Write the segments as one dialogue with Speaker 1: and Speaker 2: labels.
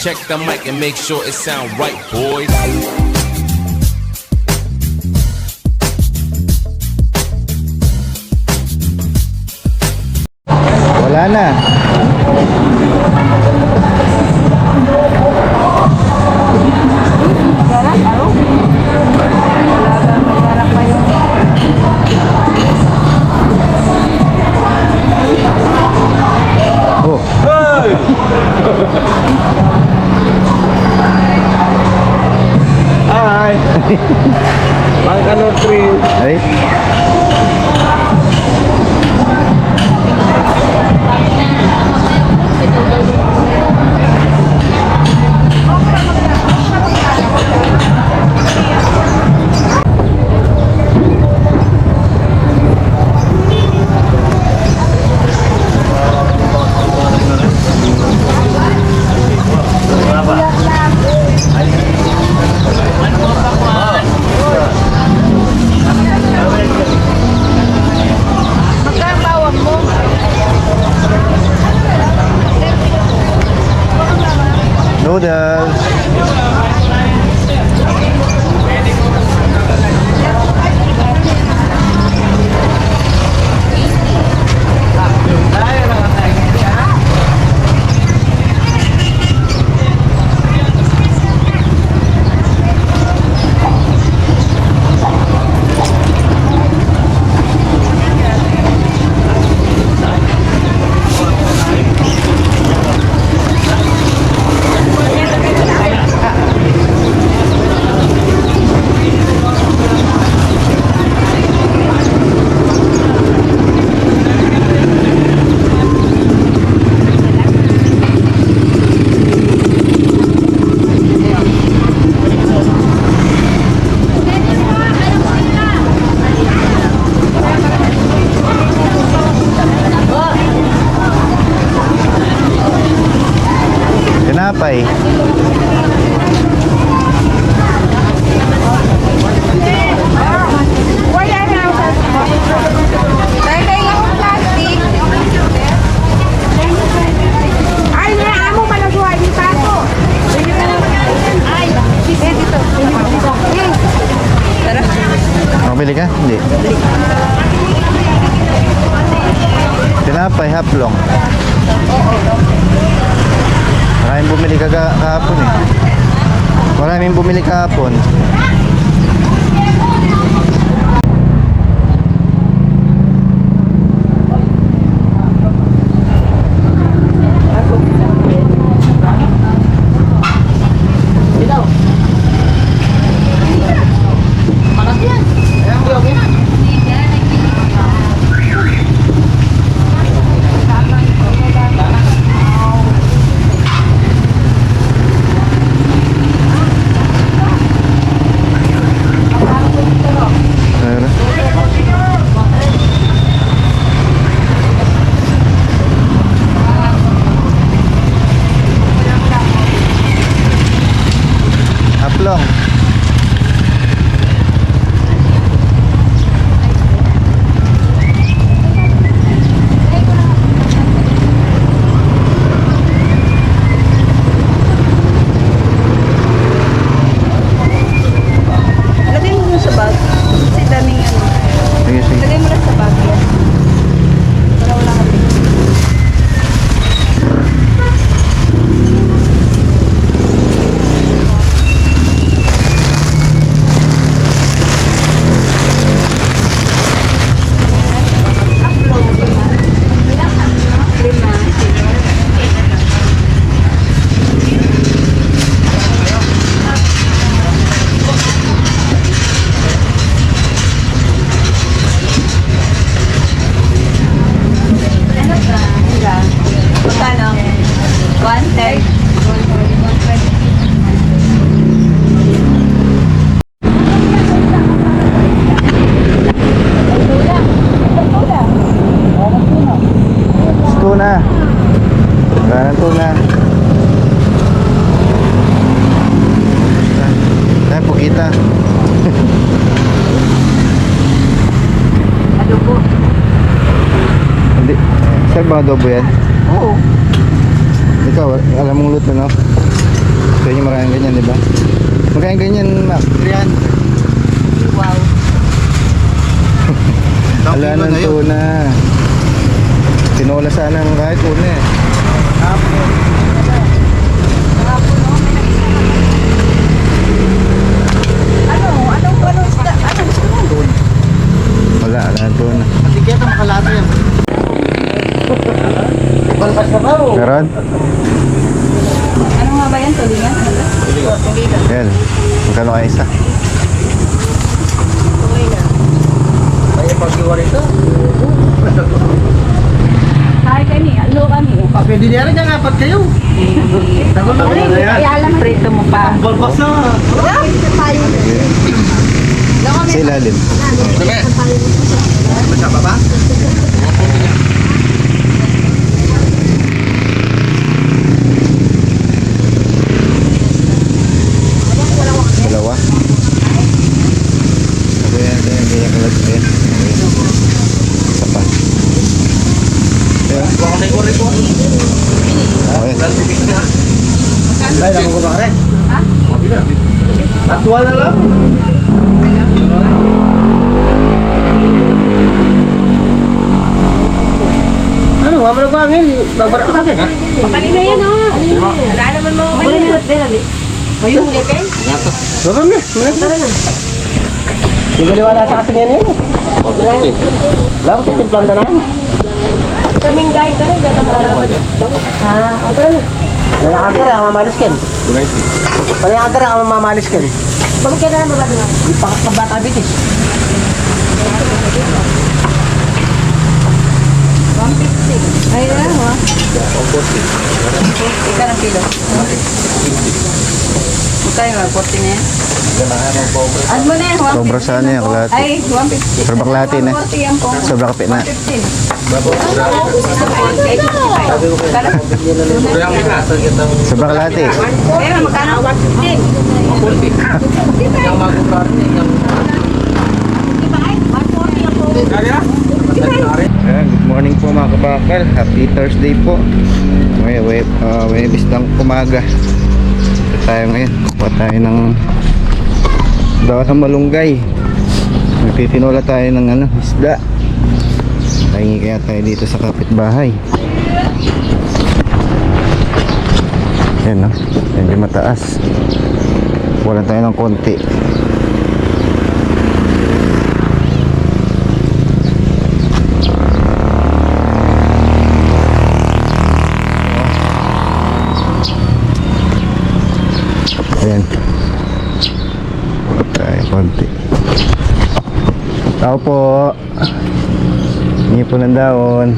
Speaker 1: Check the mic and make sure it sound right, boys.
Speaker 2: Wala na. Oh.
Speaker 3: Hey! Hi! Ang kanong tree.
Speaker 2: Ay. Noodles. Tinapay. Mabili ka? Hindi. Tinapay, haplong. Maraming bumili kahapon eh. Maraming bumili kahapon. Haplong.
Speaker 4: Lagay mo sa bag. Kasi daming ano.
Speaker 2: Sige, sige.
Speaker 4: Lagay mo lang sa bag yan. Para wala ka pin. Magkano? 110.
Speaker 2: Tuna. Wala ng tuna. Dahil po kita.
Speaker 4: Adobo.
Speaker 2: Hindi. Saan ba adobo yan?
Speaker 4: Oo.
Speaker 2: Ikaw, alam mong luto, no? Kaya yung maraming ganyan, di ba? Magkano ganyan, Mac? 300.
Speaker 4: Wow.
Speaker 2: Wala ng tuna. Tinola sana ng kahit una eh.
Speaker 4: Anong isda? Anong gusto mo?
Speaker 2: Wala ng tuna.
Speaker 3: Matiketa makalata yan. Balpas na ba?
Speaker 2: Meron?
Speaker 4: Ano nga ba yan? Tulingan? Tulingan.
Speaker 2: Yan. Magkano kayo isa?
Speaker 4: Tulingan.
Speaker 3: Kaya pag-iwa rito.
Speaker 4: Kaya kami, alo kami.
Speaker 3: Pwede niya rin yung apat kayo. Takot na kayo na yan.
Speaker 4: Kaya alam prito mo pa.
Speaker 3: Balpas na.
Speaker 2: Sa ilalim.
Speaker 3: Masama ba?
Speaker 2: Dalawa. Ako yan, ganyan kalag. Ayan. Isa pa. Ayan.
Speaker 3: Baka na yung rito.
Speaker 2: Okay.
Speaker 3: Ay, naman ko ba rin?
Speaker 4: Ha?
Speaker 3: Actual na lang. Ano, wala mo nagpangin. Bagbarak ka natin.
Speaker 4: Pakalina yan ha. Wala naman mo. Wala naman din. Mayroon ulit eh.
Speaker 3: Bagam na. Hindi ko liwala sa ating yan yun. Wala ko timplan na namin.
Speaker 4: Kaming guide ka rin. Okay na.
Speaker 3: Nanakagara ang mamalis ken. Nanakagara ang mamalis ken.
Speaker 4: Bakit ka na naman ba?
Speaker 3: Ipakas ka bata bitis.
Speaker 4: 150. Ay na ha. 140. Ika ng kilo. Magkano nga? 40 na yan? Add mo na yan. 150
Speaker 2: Sobra sana yan, kalahati.
Speaker 4: Ay, 150.
Speaker 2: Sobra kalahati na.
Speaker 4: 140 yan po.
Speaker 2: Sobra kape na.
Speaker 4: 115.
Speaker 2: Sobra kalahati.
Speaker 4: Pero magkano? 140.
Speaker 2: Ayan, good morning po mga kabakal. Happy Thursday po. Webis ng umaga. Ito tayo ngayon. Kuha tayo ng daw ng malunggay. Nagtitinola tayo ng isda. Pahingi kaya tayo dito sa kapitbahay. Ayan, no? Medyo mataas. Wala tayo ng konti. Ayan. Tayo konti. Tao po. Hingi po ng daon.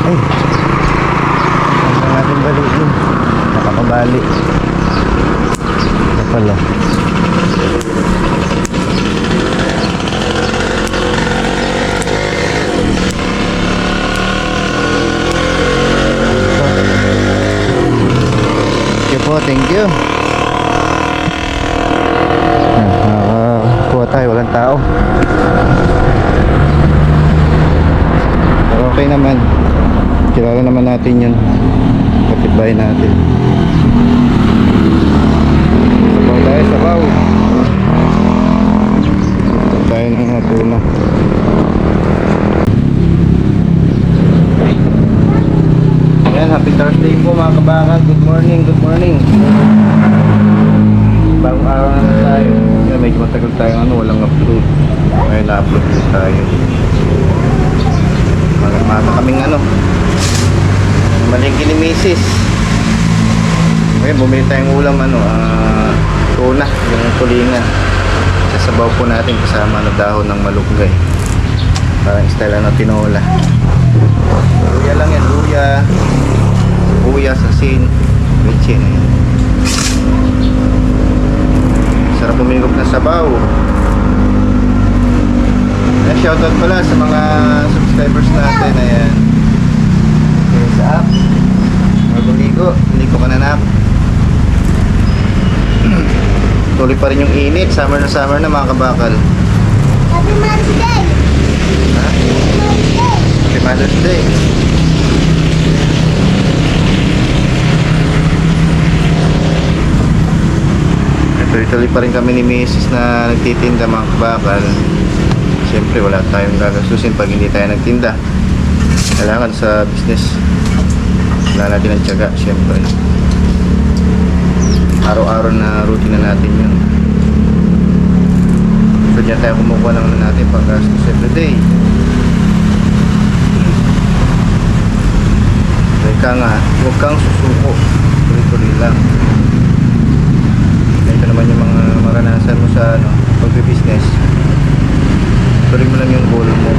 Speaker 2: Ay. Ano natin balikin? Nakakabali. Ito pala. Thank you. Kuha tayo, walang tao. Pero okay naman. Kilala naman natin yun. Kapitbahay natin. Sabaw tayo, sabaw. Tayo ng natuna. Ayan, happy Thursday po mga kabakal. Good morning, good morning. Bagong araw na tayo. Kaya medyo matagal tayo walang upload. Ngayon na-upload po tayo. Maga kaming malingki ni Mrs. Ngayon bumili tayong ulam tuna, yung tulingan. Sasabaw po natin kasama dahon ng malunggay. Parang style tinola. Luya lang yan, luya, sibuyas, asin, bitchin. Sarap umigop ng sabaw. Shoutout pala sa mga subscribers natin. Ayan. Okay, sa app. Ligo ka na Tuloy pa rin yung init. Summer na mga kabakal.
Speaker 5: Happy Mother's Day!
Speaker 2: Ha? Happy Mother's Day. Tuloy-tuloy pa rin kami ni Mrs. na nagtitinda mga kabakal. Siyempre wala tayong gagastusin pag hindi tayo nagtinda. Kailangan sa business wala natin ang tiyaga, siyempre. Araw-araw na routine na natin yun. So dyan tayo kumukuha ng natin pang gastos everyday. Teka nga, huwag kang susuko. Tuloy-tuloy lang. Ito naman yung mga maranasan mo sa pagbe-business. Tuloy mo lang yung goal mo.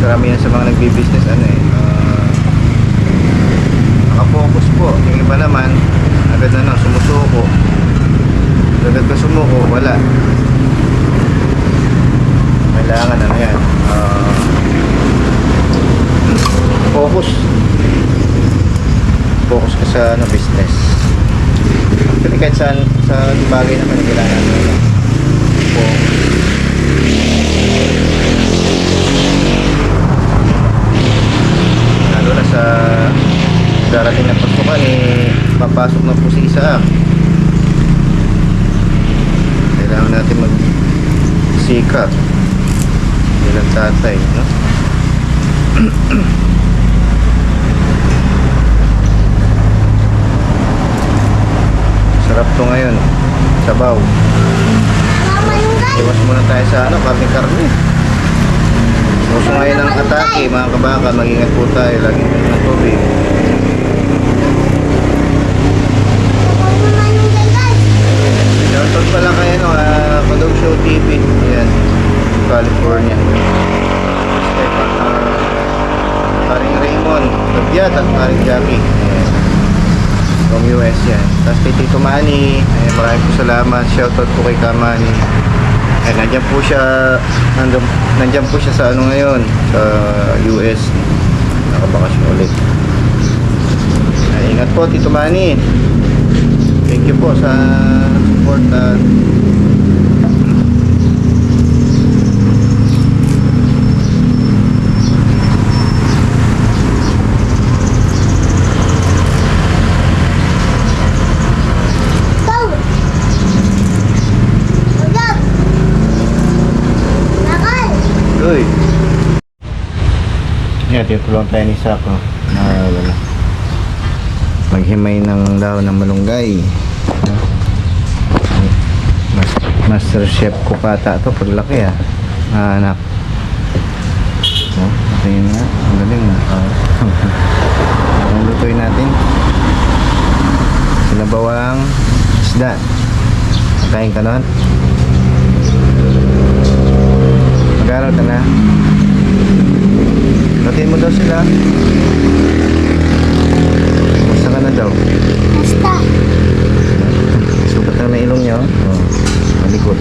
Speaker 2: Karamihan sa mga nagbe-business nakapokus po. Yung iba naman agad na sumusuko. Agad ka sumuko, wala. Kailangan yan, focus ka sa business. Actually kahit sa bagay naman kailangan focus. Lalo na sa darating na pasukan papasok na po si Isaac. Kailangan natin magsikap bilang tatay, no? Sarap to ngayon, sabaw. Iwas muna tayo sa karne. Gusto ngayon ng atake, mga kabaka, mag-ingat po tayo, lagi ng tubig. Shoutout pala kayo Kadog Show TV. Ayan, California. Paring Raymond Tabyat at paring Jackie. Ayan, from US yan. Tapos kay Tito Manny, ayan, maraming po salamat. Shoutout po kay Kamani. Ayan, nandyan po siya sa ngayon, sa US. Nakabakasyon ulit. Ayan, ingat po Tito Manny. Thank you po sa support. Uy. Yan, tinutulong tayo ni Sako na maghimay ng dahon ng malunggay. Master Chef ko pata to paglaki anak. Tingin nga, ang galing ang lutuin natin sinabawang isda. Kain ka nun? Mag-aral ka na? Batiin mo daw sila. Basta ka na daw.
Speaker 5: Basta.
Speaker 2: Sukat lang na ilong niya. Malikot.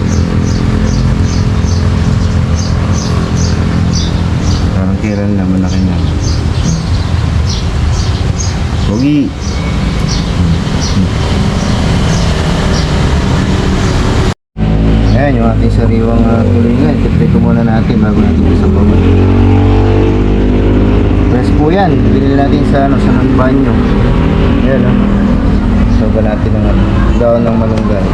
Speaker 2: Parang tiran na, malaki na. Pogi. Ayan yung ating sariwang tulingan. Ito muna natin bago natin sa bawal. Press po yan. Binili natin sa banyo. Ayan Soba natin ng daon ng malunggay.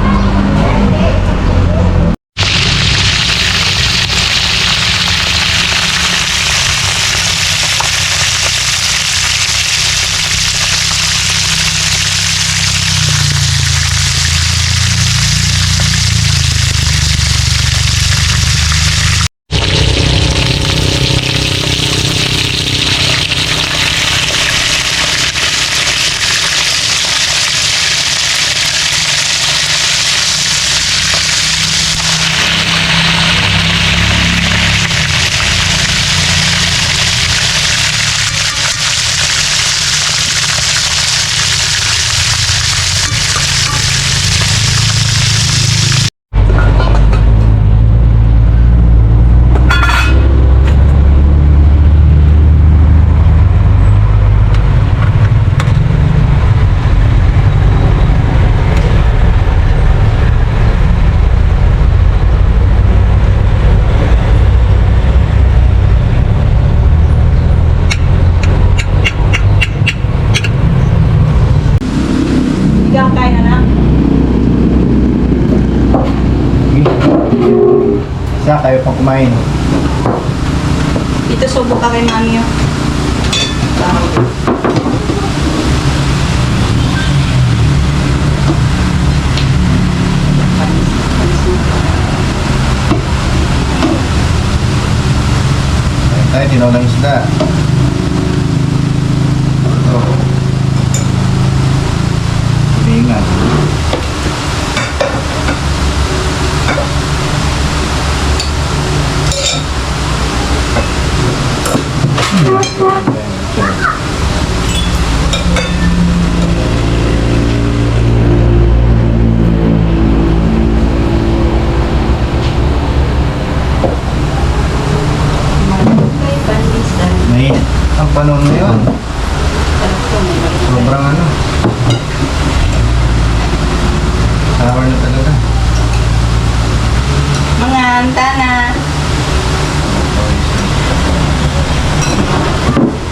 Speaker 2: pang kumain.
Speaker 4: Dito subo ka kay mami yun.
Speaker 2: Tayo, tinolang isda. Ito. Tulingan.
Speaker 4: Kay Pandisan.
Speaker 2: Mainit ang panahon ngayon. Sobrang ano. Sour na talaga.
Speaker 4: Mga antana.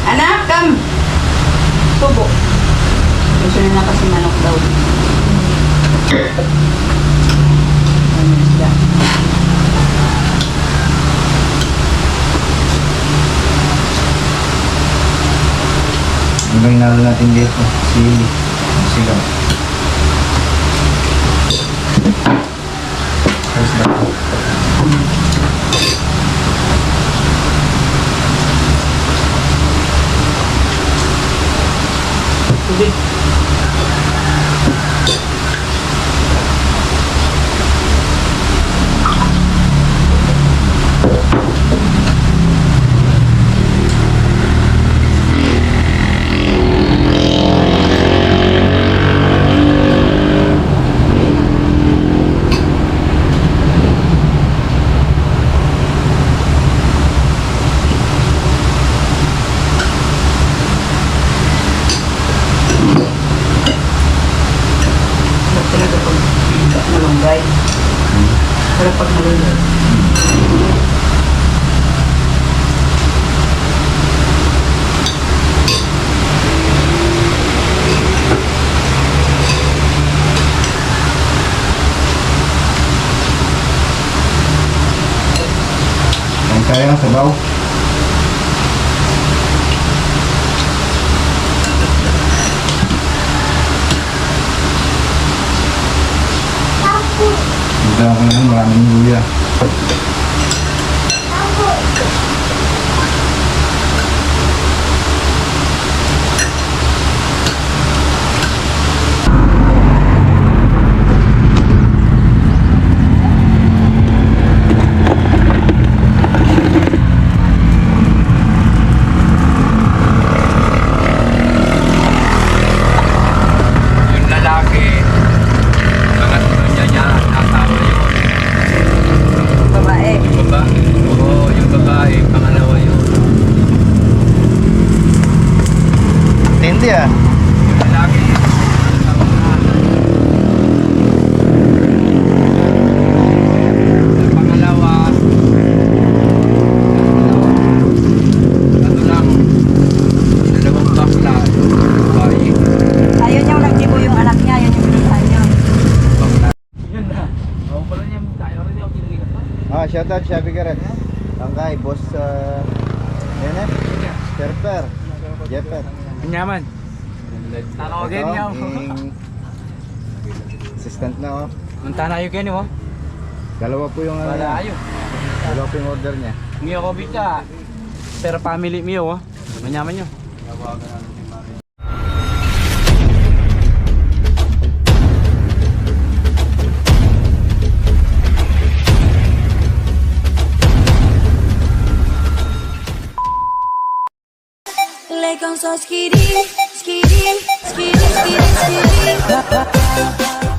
Speaker 4: Anak, come! Subo. Gusto nila kasi manok daw. Ano isda?
Speaker 2: Ano ba hinalo natin dito? Sili. Sigaw. First na.
Speaker 3: Tubig.
Speaker 4: Talaga pag malunggay. Pero pag malunggay.
Speaker 2: Ang kaya ng sabaw. Magdala ko naman maraming luya.
Speaker 1: Yung lalaki, pangatlo niya, asawa yun.
Speaker 4: Babae.
Speaker 1: Oo, yung babae, pangalawa yun.
Speaker 2: Tindi ah.
Speaker 1: Yung lalaki, asawa na. Yung pangalawa, ano lang, dalawang bakla, babae.
Speaker 4: Ayun yung nagtibo yung anak niya. Ayun yung pinuntahan niya.
Speaker 1: Yun na. Oo, pala niya, tayo rin yung kinikinig pa.
Speaker 2: Ah, shoutout Shabby Garrett. Tangkay, boss yan eh. Sperper. Jepper.
Speaker 3: Nyaman.
Speaker 1: Tanogin
Speaker 2: Ito,
Speaker 1: niya.
Speaker 2: yung assistant na oh.
Speaker 3: Munta na yun kayo mo.
Speaker 2: Dalawa po yung ano.
Speaker 3: Wala
Speaker 2: niya.
Speaker 3: ayo.
Speaker 2: Dalawa po yung order niya.
Speaker 3: Ngiyo ko bika. Pero family miyo. Manyaman nyo.
Speaker 6: Like on so skitty, skitty, skitty, skitty, skitty.